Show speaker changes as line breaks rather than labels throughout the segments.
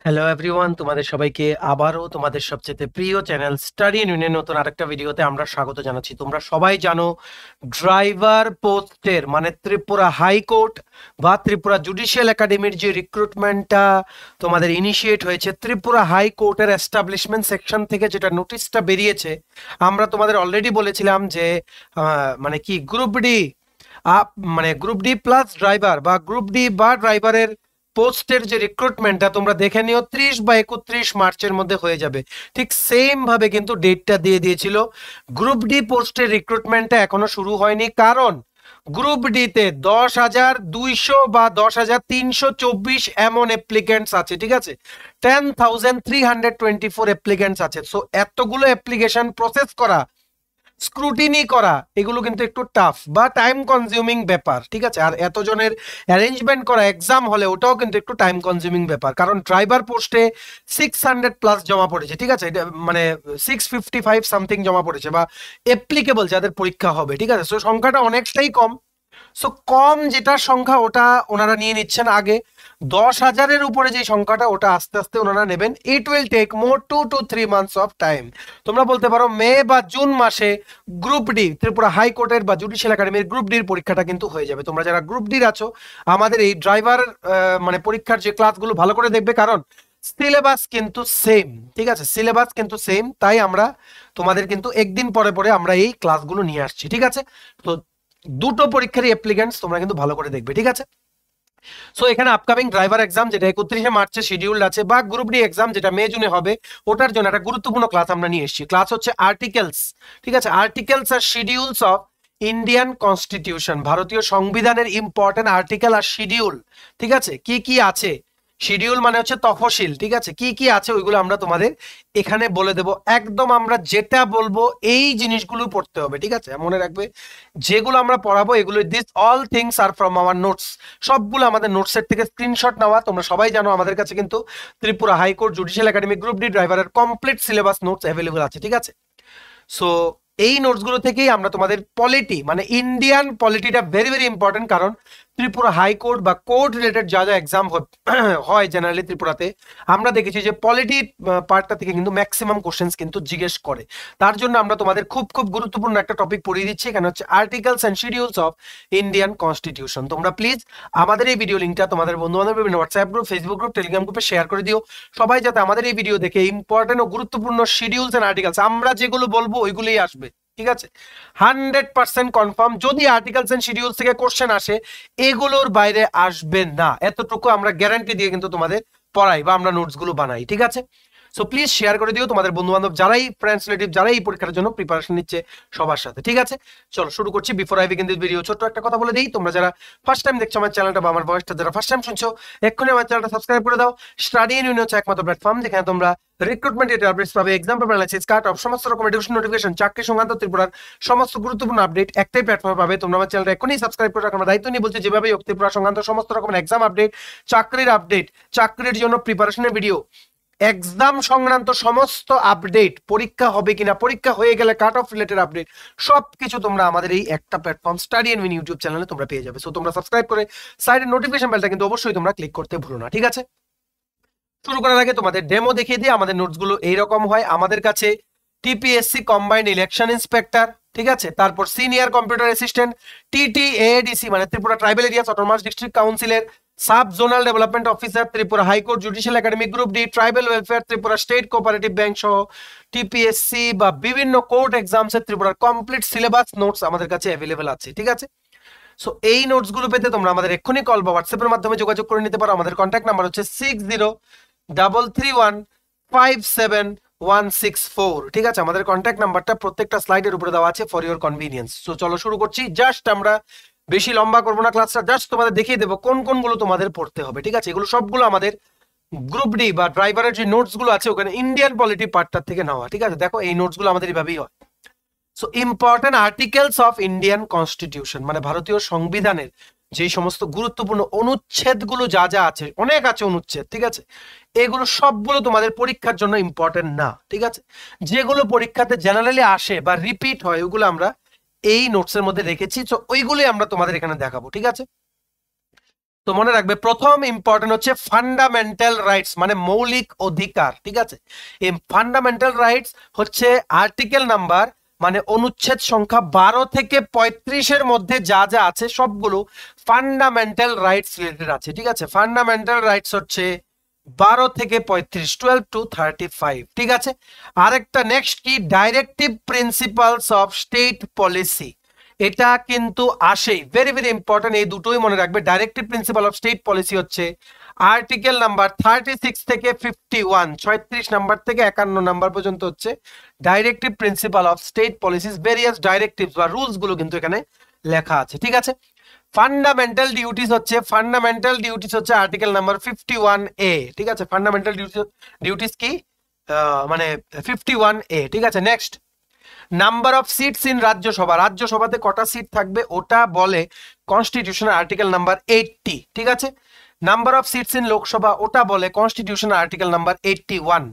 Hello everyone, তোমাদের সবাইকে আবারও তোমাদের সবচেয়ে প্রিয় চ্যানেল স্টাডি ইউনিয়নের নতুন আরেকটা ভিডিওতে আমরা স্বাগত জানাচ্ছি। তোমরা সবাই জানো ড্রাইভার পোস্টের মানে ত্রিপুরা হাইকোর্ট বা ত্রিপুরা জুডিশিয়াল একাডেমির যে রিক্রুটমেন্টটা তোমাদের ইনিশিয়েট হয়েছে ত্রিপুরা হাইকোর্টের এস্টাবলিশমেন্ট সেকশন থেকে, যেটা নোটিশটা বেরিয়েছে, আমরা তোমাদের অলরেডি বলেছিলাম যে মানে কি গ্রুপ ডি মানে গ্রুপ ডি প্লাস ড্রাইভার বা গ্রুপ ডি বা ড্রাইভারের পোস্টের যে রিক্রুটমেন্টটা তোমরা দেখে নিও 30 বা 31 মার্চের মধ্যে হয়ে যাবে। ঠিক সেম ভাবে কিন্তু ডেটটা দিয়ে দিয়েছিল। গ্রুপ ডি পোস্টের রিক্রুটমেন্টটা এখনো শুরু হয়নি, কারণ গ্রুপ ডিতে 10,200 বা 10,324 এমন অ্যাপ্লিকেন্টস আছে, ঠিক আছে। 10,324 অ্যাপ্লিকেন্টস আছে। সো এতগুলো অ্যাপ্লিকেশন প্রসেস করা, স্ক্রুটিনি করা, এগুলো কিন্তু একটু টাফ বা টাইম কনজিউমিং ব্যাপার, ঠিক আছে। আর এতজনের অ্যারেঞ্জমেন্ট করা এক্সাম হলে ওটাও কিন্তু একটু টাইম কনজিউমিং ব্যাপার, কারণ ড্রাইভার পোস্টে 600+ জমা পড়েছে, ঠিক আছে। মানে 655 সামথিং জমা পড়েছে বা অ্যাপ্লিকেবল যাদের পরীক্ষা হবে, ঠিক আছে। সো সংখ্যাটা অনেকটাই কম। সো কম যেটা সংখ্যা ওটা ওনারা নিয়ে নিচ্ছেন আগে। 10,000-এর উপরে যে সংখ্যাটা ওটা আস্তে আস্তে ওনারা নেবেন। It will take more 2 to 3 months of time. তোমরা বলতে পারো মে বা জুন মাসে গ্রুপ ডি ত্রিপুরা হাইকোর্টের বা জুডিশিয়াল একাডেমির গ্রুপ ডির পরীক্ষাটা কিন্তু হয়ে যাবে। তোমরা যারা গ্রুপ ডির আছো, আমাদের এই ড্রাইভার মানে পরীক্ষার যে ক্লাসগুলো ভালো করে দেখবে, কারণ সিলেবাস কিন্তু সেম, ঠিক আছে। সিলেবাস কিন্তু সেম, তাই আমরা তোমাদের কিন্তু একদিন পরে পরে আমরা এই ক্লাসগুলো নিয়ে আসছি, ঠিক আছে। তো দুটো পরীক্ষারই অ্যাপ্লিকেন্টস তোমরা কিন্তু ভালো করে দেখবে, ঠিক আছে। সো এখানে আপকামিং ড্রাইভার এক্সাম যেটা 31শে মার্চে শিডিউলড আছে, বা গ্রুপ ডি এক্সাম যেটা মে জুনে হবে, ওটার জন্য একটা গুরুত্বপূর্ণ ক্লাস আমরা নিয়ে এসেছি। ক্লাস হচ্ছে আর্টিকেলস, ঠিক আছে। আর্টিকেলস আর শিডিউলস অফ ইন্ডিয়ান কনস্টিটিউশন, ভারতীয় সংবিধানের ইম্পর্টেন্ট আর্টিকেল আর শিডিউল, ঠিক আছে। কি কি আছে, শিডিউল মানে হচ্ছে তফসিল, ঠিক আছে। কি কি আছে ওইগুলো আমরা তোমাদের এখানে বলে দেব। একদম আমরা যেটা বলবো এই জিনিসগুলো পড়তে হবে, ঠিক আছে। মনে রাখবে যেগুলো আমরা পড়াবো এগুলো, this all things are from our notes. সবগুলো আমাদের নোটসের থেকে স্ক্রিনশট নেওয়া। তোমরা সবাই জানো আমাদের কাছে কিন্তু Tripura high court judicial academy group D ড্রাইভারের কমপ্লিট সিলেবাস নোটস অ্যাভেলেবল আছে, ঠিক আছে। সো এই নোটসগুলো থেকেই আমরা তোমাদের পলিটি মানে ইন্ডিয়ান পলিটিটা ভেরি ভেরি ইম্পর্টেন্ট, কারণ ত্রিপুরা হাইকোর্ট বা কোর্ট রিলেটেড যা যা এক্সাম হয় জেনারেলি ত্রিপুরাতে, আমরা দেখেছি যে পলিটি পার্টটা থেকে কিন্তু ম্যাক্সিমাম কোশ্চেন্স কিন্তু জিজ্ঞেস করে। তার জন্য আমরা তোমাদের খুব খুব গুরুত্বপূর্ণ একটা টপিক পড়িয়ে দিচ্ছি, এখানে হচ্ছে articles and schedules of Indian constitution. তোমরা প্লিজ আমাদের এই ভিডিও লিঙ্কটা তোমাদের বন্ধু বান্ধব বিভিন্ন WhatsApp group, Facebook group, Telegram গ্রুপে শেয়ার করে দিও, সবাই যাতে আমাদের এই ভিডিও দেখে ইম্পর্টেন্ট ও গুরুত্বপূর্ণ শিডিউলস এন্ড আর্টিকেলস আমরা যেগুলো বলবো ওইগুলোই আসবে, ঠিক আছে। 100% কনফার্ম। যদি আর্টিকেলস এন্ড শিডিউলস থেকে কোশ্চেন আসে, এগুলোর বাইরে আসবে না, এতটুকু আমরা গ্যারান্টি দিয়ে কিন্তু তোমাদের পড়াই বা আমরা নোটস গুলো বানাই, ঠিক আছে। সো প্লিজ শেয়ার করে দিও তোমাদের বন্ধু বান্ধব যারাই ফ্রেন্ডস রিলেটিভ যারা এই পরীক্ষার জন্য প্রিপারেশন নিচ্ছে সবার সাথে, ঠিক আছে। চলো শুরু করছি। Before I begin this video, ছোট্ট একটা কথা বলে দিই, তোমরা যারা ফার্স্ট টাইম দেখছো আমার চ্যানেলটা বা আমার ভয়েসটা যারা ফার্স্ট টাইম শুনছো, এক্ষুনি আমার চ্যানেলটা সাবস্ক্রাইব করে দাও। স্টাডি ইউনিয়ন হচ্ছে একমাত্র প্ল্যাটফর্ম যেখানে তোমরা রিক্রুটমেন্ট ডেটা আপডেটস পাবে, exam paper analysis, cut off, সমস্ত রকম এডুকেশন নোটিফিকেশন, চাকরি সংক্রান্ত ত্রিপুরার সমস্ত গুরুত্বপূর্ণ আপডেট একটাই প্ল্যাটফর্মে পাবে। তোমরা আমার চ্যানেলটা এখনই সাবস্ক্রাইব করে রাখো। আমরা দায়িত্ব নিয়ে বলছি, যেভাবে হোক ত্রিপুরা সংক্রান্ত সমস্ত রকমের এক্সাম আপডেট, চাকরির আপডেট, চাকরির জন্য প্রিপারেশনের ভিডিও, এক্সাম সংক্রান্ত সমস্ত আপডেট, পরীক্ষা হবে কিনা, পরীক্ষা হয়ে গেলে কাট অফ রিলেটেড আপডেট, সবকিছু তোমরা আমাদের এই একটা platform study and win YouTube চ্যানেলে তোমরা পেয়ে যাবে। সো তোমরা সাবস্ক্রাইব করে সাইডের নোটিফিকেশন বেলটা কিন্তু অবশ্যই তোমরা ক্লিক করতে ভুলো না, ঠিক আছে। শুরু করার আগে তোমাদের ডেমো দেখিয়ে দিই। আমাদের নোটসগুলো এইরকম হয়। আমাদের কাছে টিপিএসসি কম্বাইন্ড ইলেকশন ইন্সপেক্টর, ঠিক আছে, তারপর সিনিয়র কম্পিউটার অ্যাসিস্ট্যান্ট, টিটিএডিসি মানে Tripura tribal areas autonomous district কাউন্সিলের sub zonal development officer, Tripura high court judicial academy group D, tribal welfare, Tripura state cooperative bank সহ টিপিএসসি বা বিভিন্ন কোর্ট এক্সামসের ত্রিপুরার কমপ্লিট সিলেবাস নোটস আমাদের কাছে অ্যাভেলেবেল আছে, ঠিক আছে। সো এই নোটসগুলো পেতে তোমরা আমাদের এক্ষুনি কল বা হোয়াটসঅ্যাপের মাধ্যমে যোগাযোগ করে নিতে পারো। আমাদের কন্ট্যাক্ট নাম্বার হচ্ছে 6033157164, ঠিক আছে। আমাদের কন্ট্যাক্ট নাম্বারটা প্রত্যেকটা স্লাইডের উপরে দেওয়া আছে ফর ইওর কনভিনিয়েন্স। সো চলো শুরু করছি। জাস্ট আমরা বেশি লম্বা করবো না ক্লাসটা, জাস্ট তোমাদের দেখিয়ে দেবো কোন কোনগুলো তোমাদের পড়তে হবে, ঠিক আছে। এগুলো সবগুলো আমাদের গ্রুপ ডি বা ড্রাইভারের যে নোটস গুলো আছে ওখানে ইন্ডিয়ান পলিটি পার্টটার থেকে নেওয়া, ঠিক আছে। দেখো এই নোটস গুলো আমাদের এইভাবেই হয়। So important articles of Indian constitution মানে ভারতীয় সংবিধানের যে সমস্ত গুরুত্বপূর্ণ অনুচ্ছেদগুলো যা যা আছে, অনেক আছে অনুচ্ছেদ, ঠিক আছে। এগুলো সবগুলো তোমাদের পরীক্ষার জন্য ইম্পর্টেন্ট না, ঠিক আছে। যেগুলো পরীক্ষাতে জেনারেলি আসে বা রিপিট হয় ওগুলো আমরা এই নোটসের মধ্যে রেখেছি। তো ওইগুলোই আমরা তোমাদের এখানে দেখাবো, ঠিক আছে। তো মনে রাখবে প্রথম ইম্পর্টেন্ট হচ্ছে ফান্ডামেন্টাল রাইটস, মানে মৌলিক অধিকার, ঠিক আছে। এই ফান্ডামেন্টাল রাইটস হচ্ছে আর্টিকেল নাম্বার, মানে অনুচ্ছেদ সংখ্যা 12 থেকে 35-এর মধ্যে যা যা আছে সবগুলো ফান্ডামেন্টাল রাইটস রিলেটেড আছে, ঠিক আছে। ফান্ডামেন্টাল রাইটস হচ্ছে 12 থেকে 35, 12 to 35, ঠিক আছে। আরেকটা নেক্সট কি, directive principles of state policy, এটা কিন্তু আসেই, ভেরি ভেরি ইম্পর্টেন্ট, এই দুটোই মনে রাখবে। Directive principle of state policy হচ্ছে আর্টিকেল নাম্বার 36 থেকে 51, 36 নাম্বার থেকে 51 নাম্বার পর্যন্ত হচ্ছে directive principle of state policies, various directives বা রুলস গুলো কিন্তু এখানে লেখা আছে, ঠিক আছে। ফান্ডামেন্টাল ডিউটিস হচ্ছে আর্টিকেল নাম্বার 51A, ঠিক আছে। ফান্ডামেন্টাল ডিউটিস কি, মানে 51A, ঠিক আছে। Next, number of seats in Rajya Sabha, রাজ্যসভাতে কটা সিট থাকবে ওটা বলে কনস্টিটিউশন আর্টিকেল নাম্বার 80, ঠিক আছে। Number of seats in Lok Sabha ওটা বলে কনস্টিটিউশন আর্টিকেল নাম্বার 81।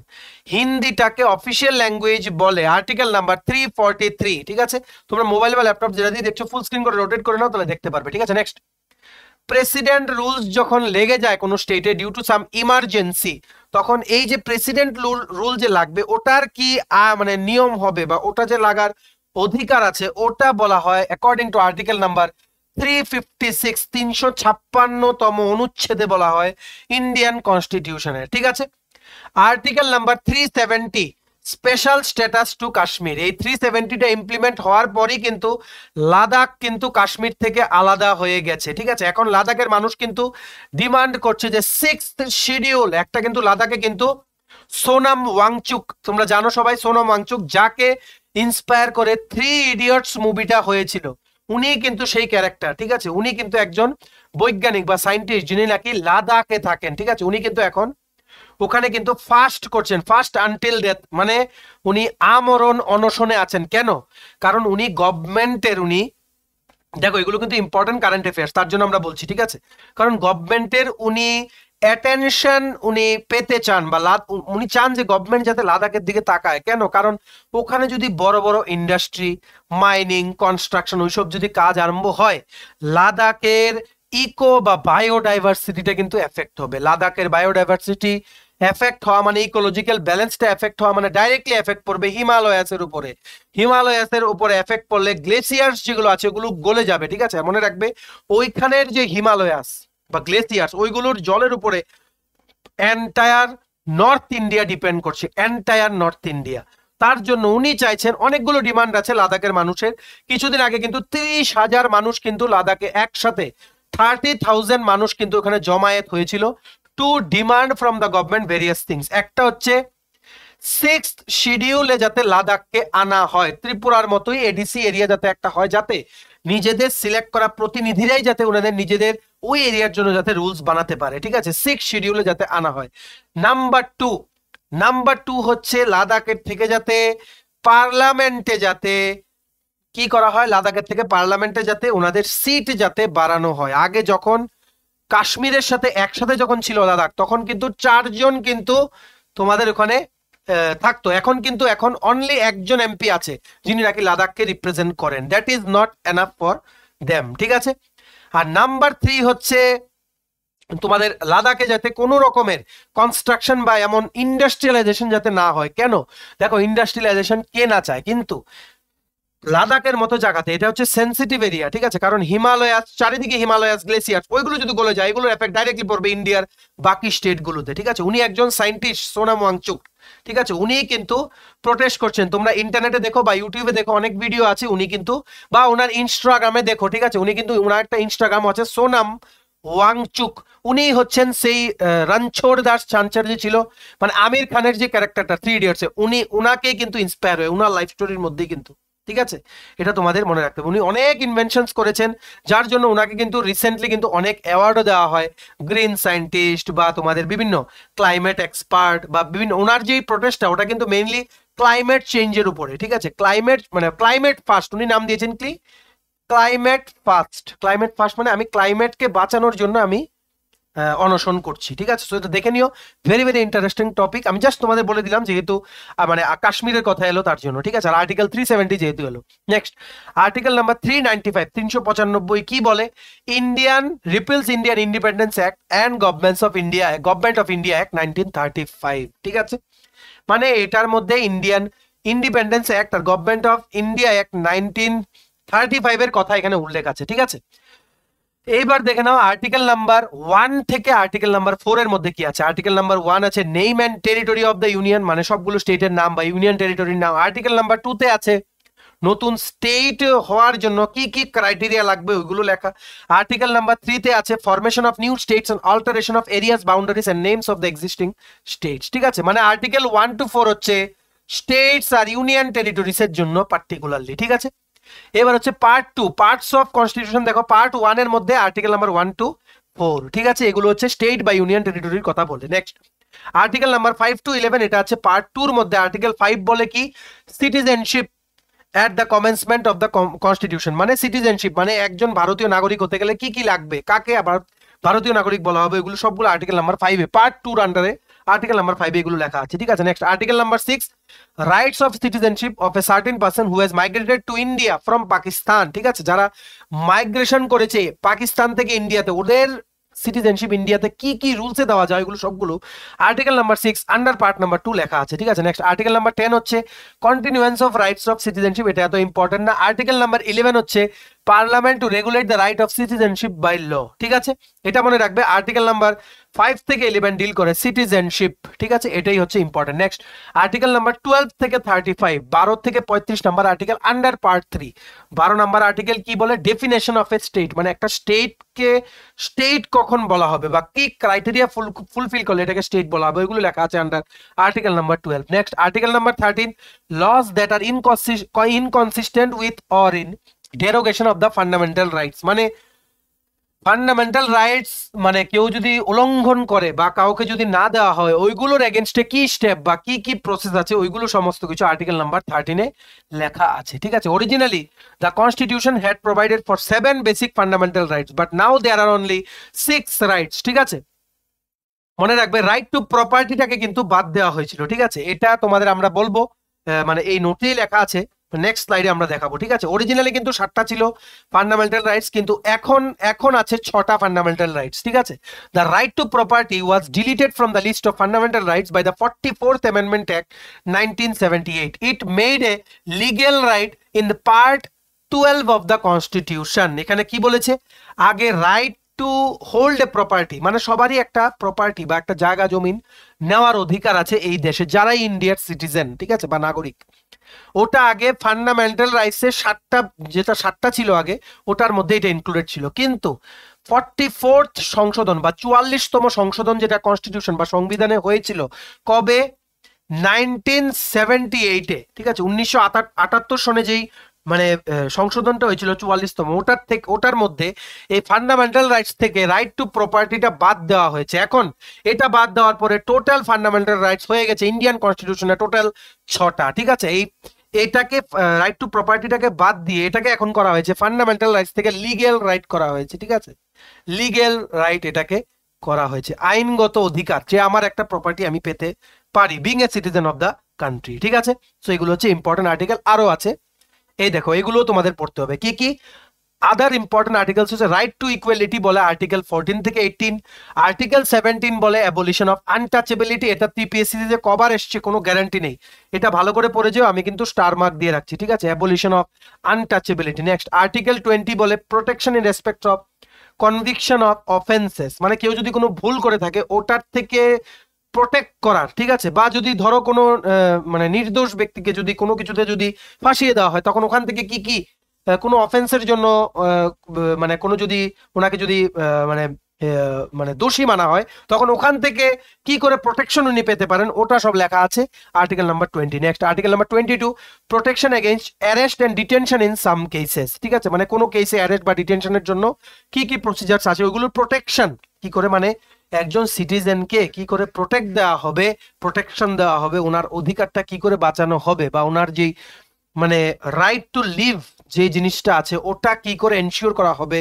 হিন্দিটাকে অফিসিয়াল ল্যাঙ্গুয়েজ বলে আর্টিকেল নাম্বার 343, ঠিক আছে। তোমরা মোবাইল বা ল্যাপটপ যেটা দিয়ে দেখছো ফুল স্ক্রিন করে রোটেট করে নাও, তাহলে দেখতে পারবে, ঠিক আছে। নেক্সট, প্রেসিডেন্ট রুলস যখন লেগে যায় কোনো স্টেটে ডিউ টু সাম ইমার্জেন্সি, তখন এই যে প্রেসিডেন্ট রুল যে লাগবে ওটার কি মানে নিয়ম হবে বা ওটা যে লাগার অধিকার আছে ওটা বলা হয় অ্যাকর্ডিং টু আর্টিকেল নাম্বার 356, 356তম অনুচ্ছেদে বলা হয় ইন্ডিয়ান কনস্টিটিউশনের, ঠিক আছে। Article number 370, special status two Kashmir, এই 370টা ইমপ্লিমেন্ট হওয়ার পরই কিন্তু লাদাখ কিন্তু কাশ্মীর থেকে আলাদা হয়ে গেছে, ঠিক আছে। এখন লাদাখের মানুষ কিন্তু ডিমান্ড করছে যে 6th শিডিউল, একটা কিন্তু লাদাখে কিন্তু সোনাম ওয়াংচুক, তোমরা জানো সবাই সোনাম ওয়াংচুক, যাকে ইন্সপায়ার করে 3 ইডিয়টস মুভিটা হয়েছিল, উনি কিন্তু সেই ক্যারেক্টার, ঠিক আছে। উনি কিন্তু একজন বৈজ্ঞানিক বা সায়েন্টিস্ট যিনি নাকি লাদাখে থাকেন, ঠিক আছে। উনি কিন্তু এখন ওখানে কিন্তু ফাস্ট করছেন, ফাস্ট আনটিল ডেথ, মানে উনি আমরণ অনশনে আছেন। কেন? কারণ উনি গভর্নমেন্টের, উনি দেখো এগুলো কিন্তু ইম্পর্টেন্ট কারেন্ট অ্যাফেয়ার্স, তার জন্য আমরা বলছি, ঠিক আছে। কারণ গভর্নমেন্টের উনি অ্যাটেনশন উনি পেতে চান বা উনি চান যে গভর্নমেন্ট যাতে লাদাখের দিকে তাকায়। কেন? কারণ ওখানে যদি বড় বড় ইন্ডাস্ট্রি, মাইনিং, কনস্ট্রাকশন ওইসব যদি কাজ আরম্ভ হয়, লাদাখের ইকো বা বায়োডাইভার্সিটিটা কিন্তু এফেক্ট হবে। লাদাখের বায়োডাইভার্সিটি এফেক্ট হওয়া মানে ইকোলজিক্যাল ব্যালেন্সটা এফেক্ট হওয়া মানে ডাইরেক্টলি এফেক্ট পড়বে হিমালয়াসের উপরে। হিমালয়াসের উপরে এফেক্ট পড়লে গ্লেসিয়ার্স যেগুলো আছে ওগুলো গলে যাবে, ঠিক আছে। মনে রাখবে ওইখানের যে হিমালয়াস বা গ্লেসিয়ার্স ওইগুলোর জলের উপরে এন্টায়ার নর্থ ইন্ডিয়া ডিপেন্ড করছে, এন্টায়ার নর্থ ইন্ডিয়া। তার জন্য উনি চাইছেন, অনেকগুলো ডিমান্ড আছে লাদাখের মানুষের। কিছুদিন আগে কিন্তু 30,000 মানুষ কিন্তু লাদাখে একসাথে 30,000 মানুষ কিন্তু ওখানে জমায়েত হয়েছিল two demand from the government various things. একটা হচ্ছে 6th শিডিউলে যাতে লাদাখকে আনা হয়, ত্রিপুরার মতোই এডিসি এরিয়া যাতে একটা হয়, যাতে নিজেদের সিলেক্ট করা প্রতিনিধিরাই যাতে ওনাদের নিজেদের ওই এরিয়ার জন্য যাতে রুলস বানাতে পারে, ঠিক আছে। 6th শিডিউলে যাতে আনা হয়। নাম্বার টু হচ্ছে লাদাখের থেকে যাতে পার্লামেন্টে যাতে কি করা হয়, লাদাখের থেকে পার্লামেন্টে যাতে ওনাদের সিট যাতে বাড়ানো হয়। আগে যখন কাশ্মীরের সাথে একসাথে যখন ছিল লাদাখ, তখন কিন্তু 4 জন কিন্তু তোমাদের ওখানে থাকতো। এখন কিন্তু এখন অনলি একজন এমপি আছে যিনি নাকি লাদাখকে রিপ্রেজেন্ট করেন। That is not enough for them, ঠিক আছে। আর নাম্বার 3 হচ্ছে তোমাদের লাদাখে যাতে কোনো রকমের কনস্ট্রাকশন বা এমন ইন্ডাস্ট্রিয়ালাইজেশন যাতে না হয়। কেন? দেখো ইন্ডাস্ট্রিয়ালাইজেশন কে না চায়, কিন্তু লাদাখের মতো জায়গাতে এটা হচ্ছে সেন্সিটিভ এরিয়া, ঠিক আছে। কারণ হিমালয়াস, চারিদিকে হিমালয়াস, গ্লেসিয়ার, ওইগুলো যদি গলে যায় এগুলোর এফেক্ট ডাইরেক্টলি পড়বে ইন্ডিয়ার বাকি স্টেট গুলোতে, ঠিক আছে। উনি একজন সায়েন্টিস্ট সোনাম ওয়াংচুক, ঠিক আছে। উনি কিন্তু প্রোটেস্ট করছেন। তোমরা ইন্টারনেটে দেখো বা ইউটিউবে দেখো, অনেক ভিডিও আছে। উনি কিন্তু বা ওনার ইনস্টাগ্রামে দেখো, ঠিক আছে। উনি কিন্তু ওনার একটা ইনস্টাগ্রাম আছে সোনাম ওয়াংচুক। উনি হচ্ছেন সেই রণছোড় দাস ছানচার যে ছিল, মানে আমির খানের যে ক্যারেক্টারটা 3 ইডিয়টসে, উনি ওনাকে কিন্তু ইন্সপায়ার হয়ে ওনার লাইফ স্টোরির মধ্যেই কিন্তু, ঠিক আছে। এটা তোমাদের মনে রাখতে হবে। উনি অনেক ইনভেনশনস করেছেন, যার জন্য ওনাকে কিন্তু রিসেন্টলি কিন্তু অনেক অ্যাওয়ার্ডও দেওয়া হয়, গ্রিন সায়েন্টিস্ট বা তোমাদের বিভিন্ন ক্লাইমেট এক্সপার্ট বা বিভিন্ন, ওনার যে প্রোটেস্টটা ওটা কিন্তু মেইনলি ক্লাইমেট চেঞ্জের উপরে, ঠিক আছে। ক্লাইমেট মানে ক্লাইমেট ফাস্ট উনি নাম দিয়েছেন ক্লাইমেট ফাস্ট। ক্লাইমেট ফাস্ট মানে আমি ক্লাইমেটকে বাঁচানোর জন্য আমি অনশন করছি, ঠিক আছে। সো এটা দেখে নিও, ভেরি ভেরি ইন্টারেস্টিং টপিক। আমি জাস্ট তোমাদের বলে দিলাম যেহেতু মানে কাশ্মীরের কথা এলো তার জন্য, ঠিক আছে। আর আর্টিকেল 370 যেহেতু এলো। নেক্সট আর্টিকেল নাম্বার 395, 395 কি বলে? Indian repeals Indian independence act and government of India act 1935, ঠিক আছে। মানে এটার মধ্যে ইন্ডিয়ান ইন্ডিপেন্ডেন্স অ্যাক্ট আর গভর্নমেন্ট অফ ইন্ডিয়া অ্যাক্ট 1935 এর কথা এখানে উল্লেখ আছে, ঠিক আছে। এইবার দেখে নাও আর্টিকেল নাম্বার 1 থেকে আর্টিকেল নাম্বার 4 এর মধ্যে কি আছে। আর্টিকেল নাম্বার 1 আছে name and territory of the union, মানে সবগুলো স্টেটের নাম বা ইউনিয়ন টেরিটরির নাম। আর্টিকেল নাম্বার 2 তে আছে নতুন স্টেট হওয়ার জন্য কি কি ক্রাইটেরিয়া লাগবে ওইগুলো লেখা। আর্টিকেল নাম্বার 3 তে আছে formation of new states and alteration of areas boundaries and names of the existing states, ঠিক আছে। মানে আর্টিকেল 1 to 4 হচ্ছে স্টেটস আর ইউনিয়ন টেরিটরিজ এর জন্য পার্টিকুলারলি, ঠিক আছে। এবার হচ্ছে পার্ট 2, পার্টস অফ কনস্টিটিউশন। দেখো পার্ট 1 এর মধ্যে আর্টিকেল নাম্বার 1 to 4, ঠিক আছে। এগুলো হচ্ছে স্টেট বা ইউনিয়ন টেরিটরির কথা বলে। নেক্সট আর্টিকেল নাম্বার 5 to 11, এটা আছে পার্ট 2 এর মধ্যে। আর্টিকেল 5 বলে কি? Citizenship at the commencement of the constitution, মানে সিটিজেনশিপ মানে একজন ভারতীয় নাগরিক হতে গেলে কি কি লাগবে, কাকে আবার ভারতীয় নাগরিক বলা হবে, এগুলো সবগুলো আর্টিকেল নাম্বার 5 এ, পার্ট 2 আন্ডারে আর্টিকেল নাম্বার 5 এগুলো লেখা আছে, ঠিক আছে। Next article number 6, rights of citizenship of a certain person who has migrated to India from Pakistan, ঠিক আছে। যারা মাইগ্রেশন করেছে পাকিস্তান থেকে ইন্ডিয়াতে, ওদের সিটিজেনশিপ ইন্ডিয়াতে কি কি রুলসে দেওয়া যায় এগুলো সবগুলো article number 6 under part number 2 লেখা আছে, ঠিক আছে। নেক্সট আর্টিকেল নাম্বার 10 হচ্ছে continuance of rights of citizenship, এটা এত ইম্পর্টেন্ট না। আর্টিকেল নাম্বার 11 হচ্ছে parliament to regulate the right of citizenship by law, ঠিক আছে। এটা মনে রাখবে। আর্টিকেল নাম্বার 5 থেকে 11 ডিল করে সিটিজেনশিপ, ঠিক আছে। এটাই হচ্ছে ইম্পর্টেন্ট। নেক্সট আর্টিকেল নাম্বার 12 থেকে 35, 12 থেকে 35 number article under part 3। 12 number article কি বলে? ডেফিনেশন অফ এ স্টেট, মানে একটা স্টেটকে স্টেট কখন বলা হবে বা কি ক্রাইটেরিয়া ফুলফিল করলে এটাকে স্টেট বলা হবে, ওইগুলো লেখা আছে under article number 12। Next article number 13, laws that are inconsistent with or in derogation of the fundamental rights, মানে ফান্ডামেন্টাল রাইটস মানে কেউ যদি উল্লঙ্ঘন করে বা কাউকে যদি না দেওয়া হয় ওইগুলোর এগেনস্টে কি স্টেপ বা কি কি প্রসেস আছে ওইগুলো সমস্ত কিছু আর্টিকেল নাম্বার 13 এ লেখা আছে, ঠিক আছে। Originally the constitution had provided for 7 basic fundamental rights, but now there are only 6 rights, ঠিক আছে। মনে রাখবে রাইট টু প্রপার্টিটাকে কিন্তু বাদ দেওয়া হয়েছিল, ঠিক আছে। এটা তোমাদের আমরা বলবো, মানে এই নোটেই লেখা আছে, নেক্সট স্লাইডে আমরা দেখাবো, ঠিক আছে। অরিজিনালি কিন্তু 7টা ছিল ফান্ডামেন্টাল রাইটস, কিন্তু এখন আছে 6টা ফান্ডামেন্টাল রাইটস, ঠিক আছে। The right to property was deleted from the list of fundamental rights by the 44th amendment act 1978। It made a legal right in the part 12 of the constitution. এখানে কি বলেছে? আগে right to hold a property, মানে সবারই একটা property বা একটা জায়গা জমিন নেওয়ার অধিকার আছে এই দেশে যারাই ইন্ডিয়ার সিটিজেন, ঠিক আছে, বা নাগরিক। ওটা আগে ফান্ডামেন্টাল রাইটসের 7টা ছিল আগে, ওটার মধ্যে এটা ইনক্লুডেড ছিল। কিন্তু 44th সংশোধন বা 44তম সংশোধন যেটা কনস্টিটিউশন বা সংবিধানে হয়েছিল কবে? 1978-এ, ঠিক আছে। 1978 সনে যেই মানে সংশোধনটা হয়েছিল 44তম, ওটার মধ্যে এই ফান্ডামেন্টাল রাইটস থেকে রাইট টু প্রপার্টিটা বাদ দেওয়া হয়েছে। এখন এটা বাদ দেওয়ার পরে টোটাল ফান্ডামেন্টাল রাইটস হয়ে গেছে ইন্ডিয়ান কনস্টিটিউশনে টোটাল 6টা, ঠিক আছে। এটাকে রাইট টু প্রপার্টিটাকে বাদ দিয়ে এটাকে এখন করা হয়েছে ফান্ডামেন্টাল রাইটস থেকে লিগ্যাল রাইট করা হয়েছে, ঠিক আছে। লিগ্যাল রাইট এটাকে করা হয়েছে, আইনগত অধিকার যে আমার একটা প্রপার্টি আমি পেতে পারি being a citizen of the country, ঠিক আছে। সো এগুলো হচ্ছে ইম্পর্টেন্ট আর্টিকেল, আরো আছে, এই দেখো এগুলো তোমাদের পড়তে হবে। কি কি আদার ইম্পর্টেন্ট আর্টিকেলস হচ্ছে রাইট টু ইকুয়ালিটি বলে আর্টিকেল 14 থেকে 18। আর্টিকেল 17 বলে অ্যাবলিশন অফ আনটাচেবিলিটি। এটা টিপিএসসি যে কবার এসছে কোনো গ্যারান্টি নেই, এটা ভালো করে পড়ে যেও, আমি কিন্তু স্টার মার্ক দিয়ে রাখছি, ঠিক আছে। Abolition of untouchability. Next article 20 বলে protection in respect of conviction of offences, মানে কেউ যদি কোনো ভুল করে থাকে ওটার থেকে প্রোটেক্ট করার, ঠিক আছে। বা যদি ধরো কোনো মানে নির্দোষ ব্যক্তিকে যদি কোনো কিছুতে যদি ফাঁসিয়ে দেওয়া হয় তখন ওখান থেকে কি কি কোনো অফেন্সের জন্য মানে কোনো যদি ওনাকে যদি মানে মানে দোষী মানা হয় তখন ওখান থেকে কি করে প্রোটেকশন উনি পেতে পারেন ওটা সব লেখা আছে article number 20। Next article number 22, protection against arrest and detention in some cases, ঠিক আছে। মানে কোনো কেসে অ্যারেস্ট বা ডিটেনশনের জন্য কি কি প্রসিজারস আছে ওইগুলোর প্রোটেকশন কি করে, মানে একজন সিটিজেনকে কি করে প্রোটেক্ট দেওয়া হবে, প্রোটেকশন দেওয়া হবে, ওনার অধিকারটা কি করে বাঁচানো হবে, বা ওনার যেই মানে রাইট টু লিভ যে জিনিসটা আছে ওটা কি করে এনশিওর করা হবে,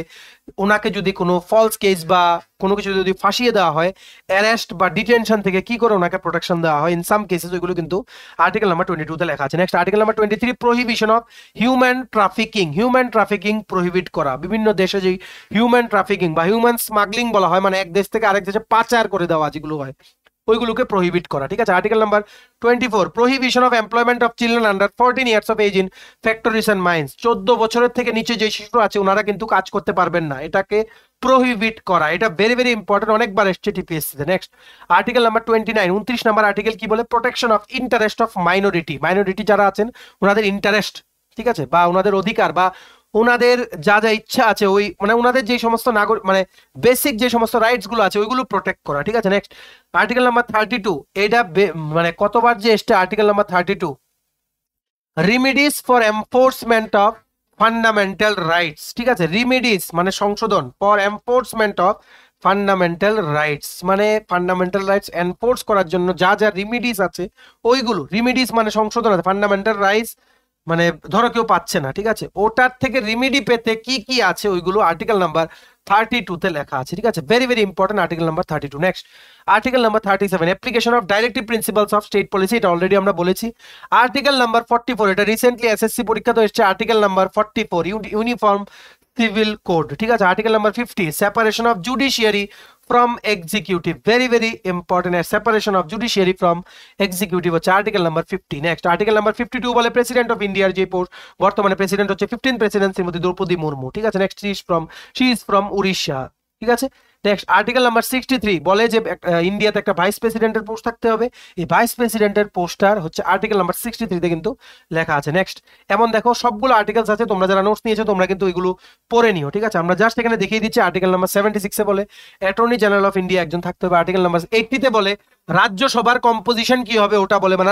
ওনাকে যদি কোনো ফলস কেস বা কোনো কিছু যদি ফাঁসিয়ে দেওয়া হয়, অ্যারেস্ট বা ডিটেনশন থেকে কি করে ওনাকে প্রোটেকশন দেওয়া হয় ইন সাম কেসেস, ওইগুলো কিন্তু আর্টিকেল নাম্বার 22 তে লেখা আছে। Next article number 23 prohibition of human trafficking, human trafficking prohibit করা। বিভিন্ন দেশে যে হিউম্যান ট্রাফিকিং বা হিউম্যান স্মাগলিং বলা হয়, মানে এক দেশ থেকে আরেক দেশে পাচার করে দেওয়া যেগুলো হয়, ওইগুলোকে প্রহিবিট করা। ঠিক আছে, article number 24 prohibition of employment of children under 14 years of age in factories and mines, 14 বছরের থেকে নিচে যে শিশু আছে ওনারা কিন্তু কাজ করতে পারবেন না, এটাকে প্রহিবিট করা। এটা ভেরি ভেরি ইম্পর্টেন্ট, অনেকবার এসছে টিপিএসসি তে। Next article number 29 29 number article কি বলে, protection of interest of minority, minority যারা আছেন ওনাদের ইন্টারেস্ট, ঠিক আছে, বা ওনাদের অধিকার বা ওনাদের যা যা ইচ্ছা আছে ওই মানে ওনাদের যে সমস্ত নাগরিক মানে বেসিক যে সমস্ত রাইটস গুলো আছে ওইগুলো প্রোটেক্ট করা। ঠিক আছে, নেক্সট আর্টিকেল নাম্বার 32 এটা মানে কতবার যে এসছে article number 32, remedies for enforcement of fundamental rights. ঠিক আছে, রিমিডিস মানে সংশোধন, for enforcement of fundamental rights মানে ফান্ডামেন্টাল রাইটস এনফোর্স করার জন্য যা যা রিমিডিস আছে ওইগুলো, রিমিডিস মানে সংশোধন আছে, ফান্ডামেন্টাল রাইটস মানে ধরো কেউ পাচ্ছে না, ঠিক আছে, ওটার থেকে রিমিডি পেতে কি কি আছে ওইগুলো আর্টিকেল নাম্বার 32 তে লেখা আছে। ঠিক আছে, very very important article number 32। Next article number 37 application of directive principles of state policy, এটা অলরেডি আমরা বলেছি। আর্টিকেল নাম্বার 44 এটা রিসেন্টলি এসএসসি পরীক্ষা তো এসেছে, article number 44 uniform civil code. ঠিক আছে, article number 50 separation of judiciary from executive, very very important, separation of judiciary from executive হচ্ছে article number 50। Next article number 52 বলে প্রেসিডেন্ট অফ ইন্ডিয়ার যে পোস্ট, বর্তমানে প্রেসিডেন্ট হচ্ছে 15 প্রেসিডেন্ট শ্রীমতী দ্রৌপদী মুর্মু। ঠিক আছে, next she is from Orissa. ঠিক আছে, নেক্সট আর্টিকেল নাম্বার 63 বলে যে ইন্ডিয়াতে একটা ভাইস প্রেসিডেন্টের পোস্ট থাকতে হবে, এই ভাইস প্রেসিডেন্টের পোস্টার হচ্ছে আর্টিকেল নাম্বার 63 তে কিন্তু লেখা আছে। নেক্সট এমন দেখো সবগুলো আর্টিকেলস আছে, তোমরা যারা নোটস নিয়েছো তোমরা কিন্তু এগুলো পড়ে নিও। ঠিক আছে, আমরা জাস্ট এখানে দেখিয়ে দিচ্ছি। আর্টিকেল নাম্বার 76 এ বলে অ্যাটর্নি জেনারেল অফ ইন্ডিয়া একজন থাকতে হবে। আর্টিকেল নাম্বার 80 তে বলে রাজ্যসভার কম্পোজিশন কি হবে ওটা বলে, মানে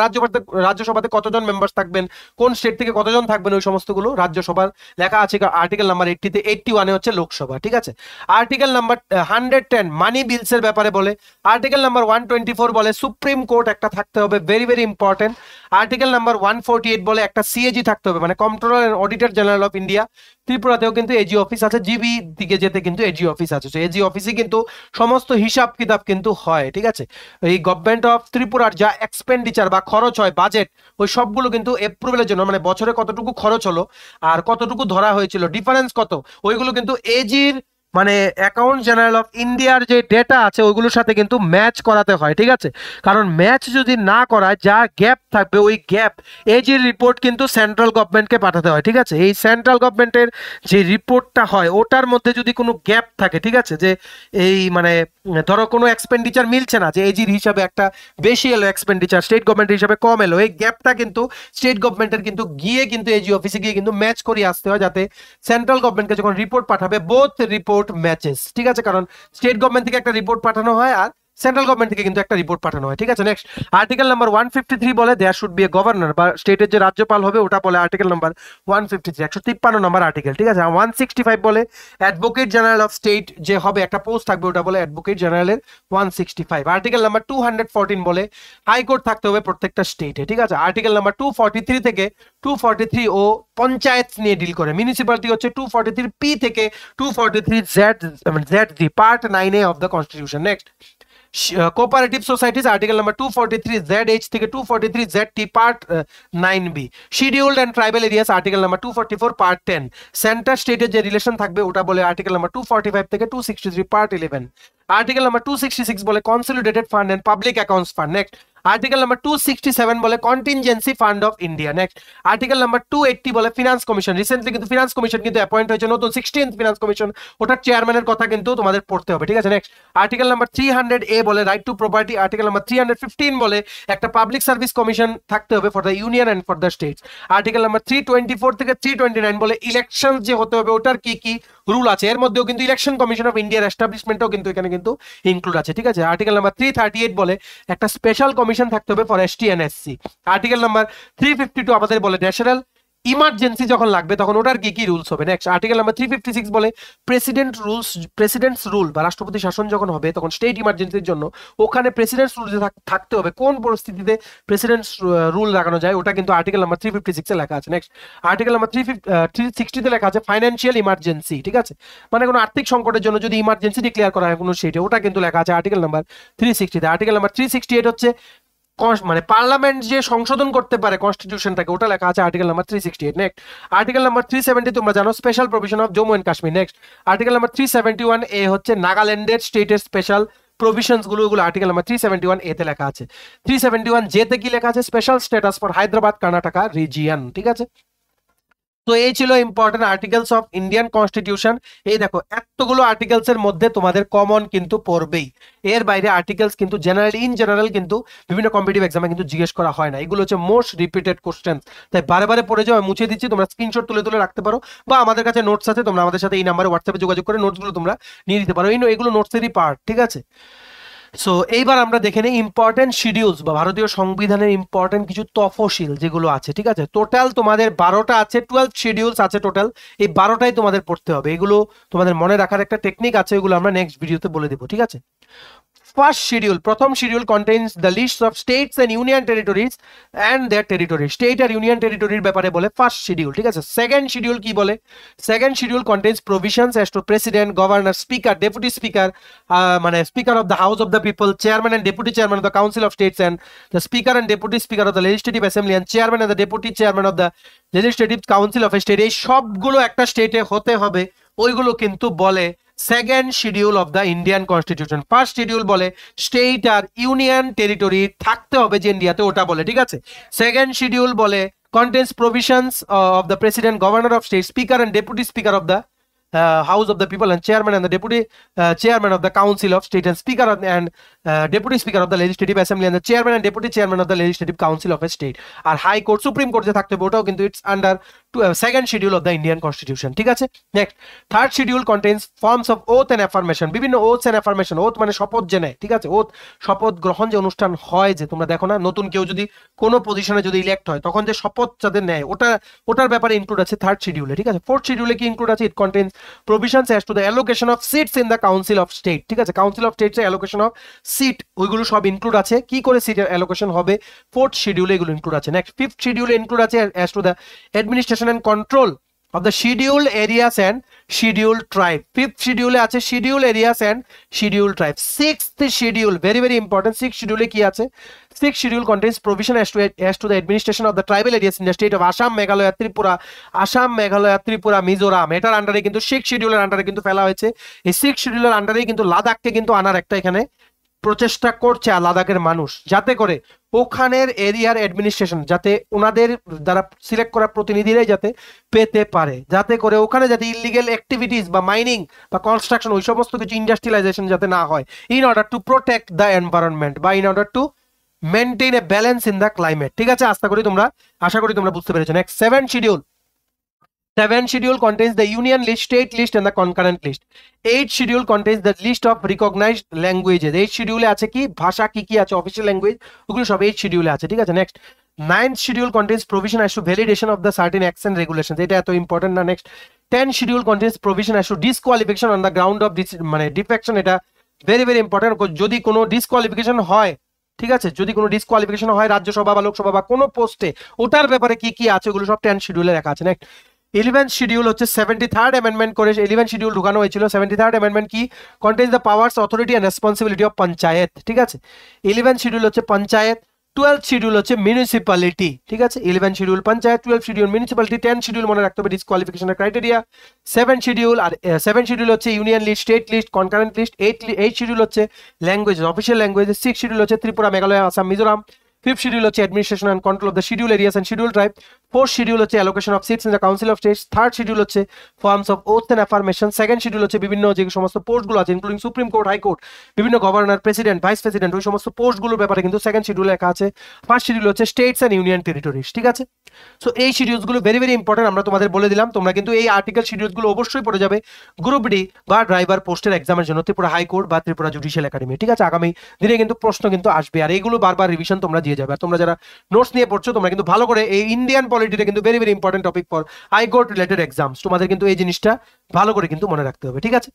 রাজ্যসভাতে কতজন মেম্বার্স থাকবেন, কোন স্টেট থেকে কতজন থাকবেন, ওই সমস্তগুলো রাজ্যসভার লেখা আছে আর্টিকেল নাম্বার 80 তে। 81 এ হচ্ছে লোকসভা। ঠিক আছে, আর্টিকেল নাম্বার 110 মানি বিলস এর ব্যাপারে বলে। আর্টিকেল নাম্বার 124 বলে সুপ্রিম কোর্ট একটা থাকতে হবে, very very important. Article number 148 বলে একটা সিএজি থাকতে হবে, মানে controller and auditor general of India. ত্রিপুরাতেও কিন্তু এজি অফিস আছে, জিবি দিকে যেতে কিন্তু এজি অফিস আছে, এজি অফিসে কিন্তু সমস্ত হিসাব কিতাব কিন্তু হয়। ঠিক আছে, এই গভর্নমেন্ট অফ ত্রিপুরার যা এক্সপেন্ডিচার বা খরচ হয় বাজেট, ওই সবগুলো কিন্তু এপ্রুভেলের জন্য, মানে বছরে কতটুকু খরচ হলো আর কতটুকু ধরা হয়েছিল, ডিফারেন্স কত, ওইগুলো কিন্তু এজির মানে অ্যাকাউন্ট জেনারেল অফ ইন্ডিয়ার যে ডেটা আছে ওইগুলোর সাথে কিন্তু ম্যাচ করাতে হয়। ঠিক আছে, কারণ ম্যাচ যদি না করায় যা গ্যাপ থাকবে ওই গ্যাপ এজির রিপোর্ট কিন্তু সেন্ট্রাল গভর্নমেন্টকে পাঠাতে হয়। ঠিক আছে, এই সেন্ট্রাল গভর্নমেন্টের যে রিপোর্টটা হয় ওটার মধ্যে যদি কোনো গ্যাপ থাকে, ঠিক আছে, যে এই মানে ধরো কোনো এক্সপেন্ডিচার মিলছে না, যে এজির হিসাবে একটা বেশি এলো এক্সপেন্ডিচার, স্টেট গভর্নমেন্টের হিসাবে কম এলো, এই গ্যাপটা কিন্তু স্টেট গভর্নমেন্টের কিন্তু গিয়ে কিন্তু এজি অফিসে গিয়ে কিন্তু ম্যাচ করে আসতে হয়, যাতে সেন্ট্রাল গভর্নমেন্টকে যখন রিপোর্ট পাঠাবে বোথ রিপোর্ট ম্যাচেস। ঠিক আছে, কারণ স্টেট গভর্নমেন্ট থেকে একটা রিপোর্ট পাঠানো হয় আর সেন্ট্রাল গভর্নমেন্ট থেকে কিন্তু একটা রিপোর্ট পাঠানো হয়। ঠিক আছে, নেক্সট আর্টিকেল নাম্বার 153 বলে there should be a governor বা স্টেটের যে রাজ্যপাল হবে ওটা বলে আর্টিকেল নাম্বার 153, 153 নম্বর আর্টিকেল। ঠিক আছে, 165 বলে অ্যাডভোকেট জেনারেল অফ স্টেট যে হবে একটা পোস্ট থাকবে ওটা বলে অ্যাডভোকেট জেনারেলের 165। আর্টিকেল নাম্বার 214 বলে হাইকোর্ট থাকতে হবে প্রত্যেকটা স্টেটে। ঠিক আছে, আর্টিকেল নাম্বার 243 থেকে 243 ও পঞ্চায়েত নিয়ে ডিল করে, মিউনিসিপ্যালিটি হচ্ছে 243 পি থেকে 243 Z G part 9A of the constitution. Next cooperative societies article number 243 ZH থেকে 243 ZT part 9B। Scheduled and tribal areas article number 244 part 10। Centre স্টেটের যে রিলেশন থাকবে ওটা বলে আর্টিকেল নাম্বার 245 থেকে 263 পার্ট 11। আর্টিকেল নাম্বার 266 বলে consolidated fund and public accounts fund. Next article number 267 বলে contingency fund of India. Next article number 280 বলে finance commission. Recently কিন্তু ফিনান্স কমিশন কিন্তু অ্যাপয়েন্ট হয়েছে নতুন 16th ফিনান্স কমিশন, ওটার চেয়ারম্যানের কথা কিন্তু তোমাদের পড়তে হবে। ঠিক আছে, নেক্সট আর্টিকেল নাম্বার 300A বলে right to property. Article number 315 বলে একটা পাবলিক সার্ভিস কমিশন থাকতে হবে for the union and for the states. Article number 324 থেকে 329 বলে ইলেকশন যে হতে হবে ওটার কি কি রুল আছে, এর মধ্যেও কিন্তু ইলেকশন কমিশন অফ ইন্ডিয়ার এস্টাবলিশমেন্টও কিন্তু এখানে কিন্তু ইনক্লুড আছে। ঠিক আছে, আর্টিকেল নাম্বার 338 বলে একটা স্পেশাল কমিশন থাকতে হবে for ST and SC। Article number 352 আমাদের বলে ন্যাশনাল ইমার্জেন্সি যখন লাগবে তখন ওটার কি কি রুলস হবে। নেক্সট আর্টিকেল নাম্বার 356 বলে প্রেসিডেন্টস রুল বা রাষ্ট্রপতি শাসন যখন হবে তখন স্টেট ইমার্জেন্সির জন্য ওখানে প্রেসিডেন্টস রুল থাকতে হবে, কোন পরিস্থিতিতে প্রেসিডেন্টস রুল লাগানো যায় ওটা কিন্তু আর্টিকেল নাম্বার 356 এ লেখা আছে। নেক্সট আর্টিকেল নাম্বার 360 তে লেখা আছে ফাইন্যান্সিয়াল ইমার্জেন্সি, ঠিক আছে, মানে কোনো আর্থিক সংকটের জন্য যদি ইমার্জেন্সি ডিক্লেয়ার করা হয় কোনো স্টেটে, ওটা কিন্তু লেখা আছে আর্টিকেল নাম্বার 360 তে। আর্টিকেল নাম্বার 368 হচ্ছে মানে পার্লামেন্ট যে সংশোধন করতে পারে কনস্টিটিউশনটাকে, ওটা লেখা আছে article number 368। Next article number 370 তোমরা জানো special provision of Jammu and Kashmir. Next article number 371 A হচ্ছে নাগাল্যান্ডের স্টেটের স্পেশাল প্রভিশনস গুলো, এগুলো আর্টিকেল নাম্বার 371 এ তে লেখা আছে। 371 জে তে কি লেখা আছে, special status for Hyderabad Karnataka region, ঠিক আছে। তো এই ছিল important articles of Indian constitution. এই দেখো এতগুলো আর্টিকেলস এর মধ্যে তোমাদের কমন কিন্তু পড়বেই, এর বাইরে আর্টিকেলস কিন্তু জেনারেল কিন্তু বিভিন্ন কম্পিটিটিভ এক্সামে কিন্তু জিজ্ঞেস করা হয় না, এগুলো হচ্ছে মোস্ট রিপিটেড কোশ্চেন, তাই বারে বারে পড়ে যাও, মুছে দিচ্ছি, তোমরা স্ক্রিনশট তুলে তুলে রাখতে পারো, বা আমাদের কাছে নোটস আছে, তোমরা আমাদের সাথে এই নাম্বারে হোয়াটসঅ্যাপে যোগাযোগ করে নোটসগুলো তোমরা নিয়ে নিতে পারো, এগুলো নোটসেরই পার্ট, ঠিক আছে। সো এইবার আমরা দেখে নিই ইম্পর্টেন্ট শিডিউলস বা ভারতীয় সংবিধানের ইম্পর্টেন্ট কিছু তফসিল যেগুলো আছে, ঠিক আছে। টোটাল তোমাদের 12টা আছে, 12 শিডিউলস আছে টোটাল, এই 12টাই তোমাদের পড়তে হবে, এগুলো তোমাদের মনে রাখার একটা টেকনিক আছে, এগুলো আমরা নেক্সট ভিডিওতে বলে দেবো, ঠিক আছে। ফার্স্ট শিডিউল, প্রথম schedule contains the list of states and union territories and their territory, state আর ইউনিয়ন টেরিটরির ব্যাপারে বলে ফার্স্ট শিডিউল, ঠিক আছে। সেকেন্ড শিডিউল কি বলে, second schedule contains provisions as to president, governor, speaker, deputy speaker, মানে speaker of the house of the people, chairman and deputy chairman of the council of states and the speaker and deputy speaker of the legislative assembly and chairman and the deputy chairman of the legislative council of a state, এই সবগুলো একটা স্টেটে হতে হবে, ওইগুলো কিন্তু বলে second schedule of the Indian constitution. First schedule বলে স্টেট আর ইউনিয়ন টেরিটরি থাকতে হবে যে ইন্ডিয়াতে, ওটা বলে, ঠিক আছে। সেকেন্ড শিডিউল বলে contains provisions of the president, governor of state, speaker and deputy speaker of the house of the people and chairman and the deputy chairman of the council of state and speaker of, and deputy speaker of the legislative assembly and the chairman and deputy chairman of the legislative council of a state, আর high court supreme court যে থাকতে হবে ওটাও কিন্তু it's under second schedule of the Indian constitution, ঠিক আছে। Next third schedule contains forms of oath and affirmation, বিভিন্ন oaths and affirmation, oath মানে শপথ যে নেয়, ঠিক আছে, ওথ শপথ গ্রহণ যে অনুষ্ঠান হয়, যে তোমরা দেখো না নতুন কেউ যদি কোনো পজিশনে যদি ইলেক্ট হয় তখন যে শপথ যাদের নেয় ওটার ব্যাপারে ইনক্লুড আছে থার্ড শিডিউলে, ঠিক আছে। ফোর্থ শিডিউলে কি ইনক্লুড আছে, ইট contains provisions as to the allocation of seats in the council of state, ঠিক আছে, কাউন্সিল অফ স্টেটস এর allocation of seat ওইগুলো সব ইনক্লুড আছে, কি করে সিটের allocation হবে ফোর্থ শিডিউলে এগুলো ইনক্লুড আছে। নেক্সট ফিফথ শিডিউলে ইনক্লুড আছে as to the administration and control of the scheduled areas and scheduled tribe, fifth schedule আছে scheduled areas and scheduled tribe। sixth schedule very very important, sixth schedule কি আছে, sixth schedule contains provision as to the administration of the tribal areas in the state of Assam, Meghalaya, Tripura, Mizoram, এটার আন্ডারে কিন্তু sixth schedule এর আন্ডারে কিন্তু ফেলা হয়েছে, এই sixth schedule এর আন্ডারে কিন্তু লাদাখকে কিন্তু আনার একটা এখানে প্রচেষ্টা করছে লাদাখের মানুষ, যাতে করে ওখানের এরিয়ার অ্যাডমিনিস্ট্রেশন যাতে ওনাদের দ্বারা সিলেক্ট করা প্রতিনিধিরাই যাতে পেতে পারে, যাতে করে ওখানে যাতে ইলিগেল অ্যাক্টিভিটিস বা মাইনিং বা কনস্ট্রাকশন ওই সমস্ত কিছু ইন্ডাস্ট্রিয়ালাইজেশন যাতে না হয়, in order to protect the environment বা in order to maintain a balance in the climate, ঠিক আছে। আশা করি তোমরা বুঝতে পেরেছো। Next seventh schedule, seventh schedule contains the union list, state list and the concurrent list. Eighth schedule contains the list of recognized languages. Eighth schedule আছে কি ভাষা কি কি আছে অফিশিয়াল ল্যাঙ্গুয়েজ, ওগুলো সব eighth schedule আছে, ঠিক আছে। Next ninth schedule contains provision as to validation of the certain acts and regulations, এটা এত ইম্পর্টেন্ট না। Next 10th schedule contains provision as to disqualification on the ground of মানে defection, এটা ভেরি ভেরি ইম্পর্টেন্ট, যদি কোনো disqualification হয়, ঠিক আছে, যদি কোনো ডিসকোয়ালিফিকেশন হয় রাজ্যসভা বা লোকসভা বা কোনো পোস্টে, ওটার ব্যাপারে কি কি আছে ওগুলো সব 10th শিডিউলে লেখা আছে। নেক্সট 11th শিডিউল হচ্ছে 73rd অ্যামেন্ডমেন্ট করে 11th শিডিউল ঢুকানো হয়েছিল। 73rd অ্যামেন্ডমেন্ট কি, contains the powers, authority and responsibility of panchayat, ঠিক আছে। 11th শিডিউল হচ্ছে পঞ্চায়েত। 12th শিডিউল হচ্ছে মিউনিসিপ্যালিটি, ঠিক আছে। 11th schedule panchayat, 12th schedule municipality, 10th schedule মনে রাখতে হবে ডিসকোয়ালিফিকেশনের ক্রাইটেরিয়া। 7th শিডিউল আর 7th শিডিউল হচ্ছে union list, state list, concurrent list. 8th schedule হচ্ছে language, official language. 6th schedule হচ্ছে ত্রিপুরা, মেঘালয়, আসাম, মিজোরাম। 5th শিডিউল হচ্ছে administration and control of the schedule areas and schedule tribe. 4th schedule হচ্ছে allocation of seats in the council of states. 3rd schedule হচ্ছে forms of oath and affirmation. 2nd schedule হচ্ছে বিভিন্ন যে সমস্ত পোস্টগুলো আছে including supreme court, high court, বিভিন্ন governor, president, vice president, ওই সমস্ত পোস্টগুলোর ব্যাপারে কিন্তু 2nd শিডিউলে লেখা আছে। 1st শিডিউল হচ্ছে স্টেটস এন্ড ইউনিয়ন টেরিটরিজ, ঠিক আছে। সো এই শিডিউলসগুলো ভেরি ভেরি ইম্পর্টেন্ট, আমরা তোমাদের বলে দিলাম। তোমরা কিন্তু এই আর্টিকেল শিডিউলসগুলো অবশ্যই পড়ে যাবে গ্রুপ ডি বা ড্রাইভার পোস্টের এক্সামের জন্য, ত্রিপুরা হাইকোর্ট বা ত্রিপুরা জুডিশিয়াল একাডেমি। ঠিক আছে, আগামী দিনে কিন্তু প্রশ্ন কিন্তু আসবে, আর এইগুলো বারবার রিভিশন তোমরা দিয়ে যাবে। আর তোমরা যারা নোটস নিয়ে পড়ছো তোমরা কিন্তু ভালো করে, এই ইন্ডিয়ান পলিটিটা কিন্তু very very important topic for high court related exams, তোমাদের কিন্তু এই জিনিসটা ভালো করে কিন্তু মনে রাখতে হবে। ঠিক আছে,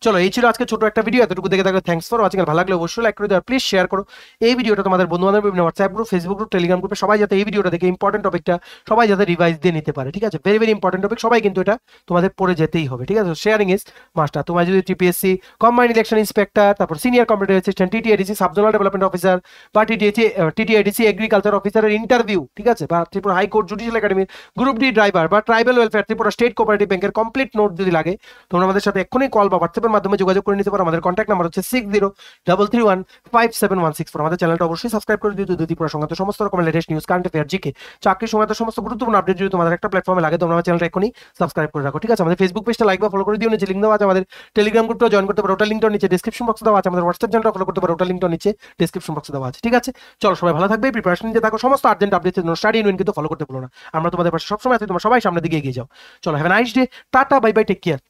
চলো এই ছিল আজকে ছোট একটা ভিডিও, এতটুকু দেখে থাকলে থ্যাঙ্কস ফর ওয়াচিং। ভালো লাগলে অবশ্যই লাইক করে দেওয়া, প্লিজ শেয়ার করো এই ভিডিওটা তোমাদের বন্ধু বান্ধব, বিভিন্ন WhatsApp group, Facebook group, Telegram গ্রুপে সবাই যাতে এই ভিডিওটা দেখে ইম্পর্টেন্ট টপিকটা সবাই যাতে রিভাইজ দিয়ে নিতে পারে। ঠিক আছে, ভেরি ভেরি ইম্পর্টেন্ট টপিক, সবাই কিন্তু এটা তোমাদের পড়ে যেতেই হবে। ঠিক আছে, শেয়ারিং ইজ মাস্টার। তোমার যদি টিপিএসসি কম্বাইন্ড ইলেকশন ইন্সপেক্টর, তারপর senior computer assistant, TTIDC sub zonal development officer বা টিটিআইডিসি এগ্রিকালচার অফিসারের ইন্টারভিউ, ঠিক আছে, বা ত্রিপুরা হাইকোর্ট জুডিশিয়াল একাডেমির গ্রুপ ডি ড্রাইভার বা tribal welfare Tripura state cooperative ব্যাংকের কমপ্লিট নোট যদি লাগে, তোমরা আমাদের সাথে এক্ষুনি কল বা হোয়াটসঅ্যাপের মাধ্যমে যোগাযোগ করে নিতে পারো। আমাদের কন্ট্যাক্ট নাম্বার হচ্ছে 6033157164। আমাদের চ্যানেলটা অবশ্যই সাবস্ক্রাইব করে দিও যদি ত্রিপুরা সংক্রান্ত সমস্ত রকমের latest news, current affair, GK, চাকরি সংক্রান্ত সমস্ত গুরুত্বপূর্ণ আপডেট যদি তোমাদের একটা প্ল্যাটফর্মে লাগে, তোমরা আমার চ্যানেলটা এখনই সাবস্ক্রাইব করে রাখো। ঠিক আছে, আমাদের ফেসবুক পেজটা লাইক বা ফলো করে দিও, নিচে লিঙ্ক দেওয়া আছে। আমাদের টেলিগ্রাম গ্রুপটা জয়েন করতে পারো, ওটার লিঙ্কটা নিচে ডেসক্রিপশন বক্সে দেওয়া আছে। আমাদের হোয়াটসঅ্যাপ চ্যানেলটা ফলো করতে পারো, ওটার লিঙ্কটা নিচে ডেসক্রিপশন বক্সে দেওয়া আছে। ঠিক আছে, চলো সবাই ভালো থাকবে, প্রিপারেশন নিতে থাকো, সমস্ত আর্জেন্ট আপডেটের জন্য স্টাডি ইউনিয়ন কিন্তু ফলো করতে ভুলো না। আমরা তোমাদের পাশে সবসময় আছি, তোমরা সবাই সামনের দিকে এগিয়ে যাও। চলো, হ্যাভ এ নাইস ডে, টাটা, বাই বাই, টেক কেয়ার।